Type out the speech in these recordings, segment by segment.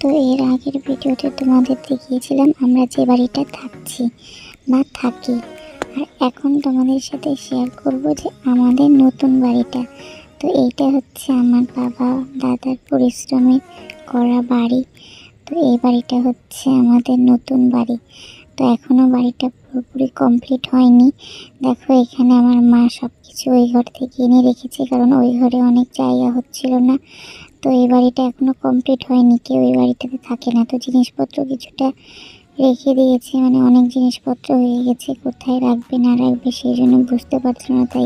তো এর আগের ভিডিওতে তোমাদের দেখিয়েছিলাম আমরা যে বাড়িটা থাকছি বা থাকি, আর এখন তোমাদের সাথে শেয়ার করব যে আমাদের নতুন বাড়িটা। তো এইটা হচ্ছে আমার বাবা দাদার পরিশ্রমে করা বাড়ি। তো এই বাড়িটা হচ্ছে আমাদের নতুন বাড়ি। তো এখনও বাড়িটা পুরোপুরি কমপ্লিট হয়নি। দেখো এখানে আমার মা সব কিছু ওই ঘর থেকে এনে রেখেছে, কারণ ওই ঘরে অনেক জায়গা হচ্ছিল না। তো এই বাড়িটা এখনো কমপ্লিট হয়নি, কেউ এই বাড়িটাতে থাকে না। তো জিনিসপত্র কিছুটা রেখে দিয়েছে, মানে অনেক জিনিসপত্র হয়ে গেছে, কোথায় রাখবে না রাখবে সেই জন্য বুঝতে পারছিল না, তাই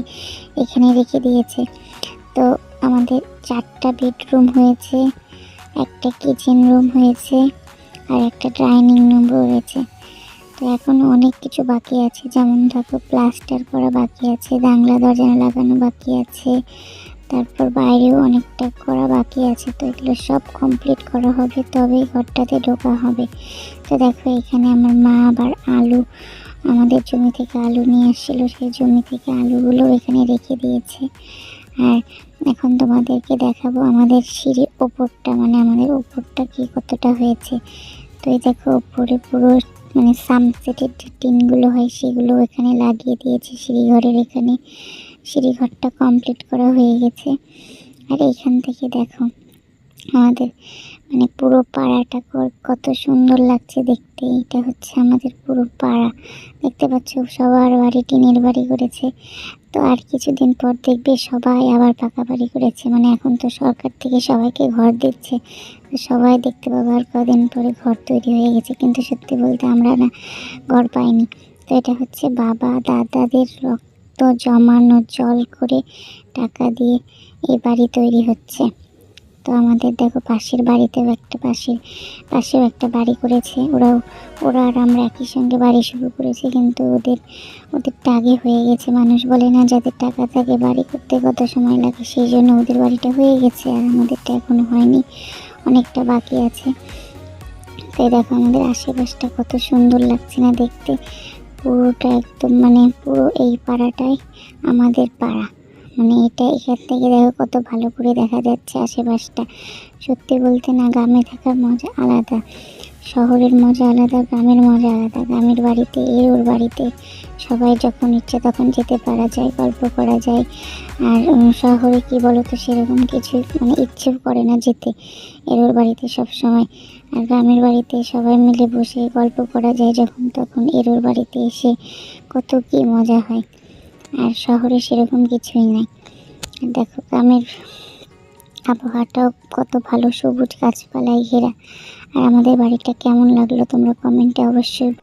এখানে রেখে দিয়েছে। তো আমাদের 4টা বেডরুম হয়েছে, একটা কিচেন রুম হয়েছে, আর একটা ডাইনিং রুম রয়েছে। তো এখনও অনেক কিছু বাকি আছে, যেমন দেখো প্লাস্টার করা বাকি আছে, জানলা দরজা লাগানো বাকি আছে, তারপর বাইরেও অনেকটা করা বাকি আছে। তো এগুলো সব কমপ্লিট করা হবে তবেই ঘরটাতে ঢোকা হবে। তো দেখো এখানে আমার মা আবার আলু, আমাদের জমি থেকে আলু নিয়ে আসছিলো, সেই জমি থেকে আলুগুলো এখানে রেখে দিয়েছে। আর এখন তোমাদেরকে দেখাবো আমাদের সিঁড়ির ওপরটা, মানে আমাদের ওপরটা কি কতটা হয়েছে। তো এই দেখো ওপরে পুরো মানে সানসেটের যে টিনগুলো হয় সেগুলো এখানে লাগিয়ে দিয়েছে সিঁড়িঘরের এখানে। সিঁড়িঘরটা কমপ্লিট করা হয়ে গেছে। আর এইখান থেকে দেখো আমাদের মানে পুরো পাড়াটা কত সুন্দর লাগছে দেখতে। এটা হচ্ছে আমাদের পুরো পাড়া, দেখতে পাচ্ছ সবার বাড়ি টিনের বাড়ি করেছে। তো আর কিছুদিন পর দেখবে সবাই আবার পাকা বাড়ি করেছে, মানে এখন তো সরকার থেকে সবাইকে ঘর দিচ্ছে, তো সবাই দেখতে পাবো আর কদিন পরে ঘর তৈরি হয়ে গেছে। কিন্তু সত্যি বলতে আমরা না ঘর পাইনি। তো এটা হচ্ছে বাবা দাদাদের রক্ত জমানো, জল করে টাকা দিয়ে এই বাড়ি তৈরি হচ্ছে। তো আমাদের দেখো পাশের বাড়িতেও পাশেও একটা বাড়ি করেছে, ওরা আর আমরা একই সঙ্গে বাড়ি শুরু করেছি, কিন্তু ওদেরটা আগে হয়ে গেছে। মানুষ বলে না যাদের টাকা থাকে বাড়ি করতে কত সময় লাগে, সেই জন্য ওদের বাড়িটা হয়ে গেছে আর আমাদেরটা এখনো হয়নি, অনেকটা বাকি আছে। তাই দেখো আমাদের আশেপাশটা কত সুন্দর লাগছে না দেখতে, পুরোটা একদম মানে পুরো এই পাড়াটাই আমাদের পাড়া। মানে এখান থেকে দেখো কত ভালো করে দেখা যাচ্ছে আশেপাশটা। সত্যি বলতে না গ্রামে থাকার মজা আলাদা, শহরের মজা আলাদা, গ্রামের মজা আলাদা। গ্রামের বাড়িতে ওর বাড়িতে সবাই যখন ইচ্ছে তখন যেতে পারা যায়, গল্প করা যায়। আর শহরে কি বলো তো সেরকম কিছু মানে ইচ্ছেও করে না যেতে ওর বাড়িতে সব সময়। আর গ্রামের বাড়িতে সবাই মিলে বসে গল্প করা যায় যখন তখন, ওর বাড়িতে এসে কত কি মজা হয়। আর শহরে সেরকম কিছুই নাই। দেখো গ্রামের আবহাওয়াটাও কত ভালো, সবুজ গাছপালায় ঘেরা। আর আমাদের বাড়িটা কেমন লাগলো তোমরা কমেন্টে অবশ্যই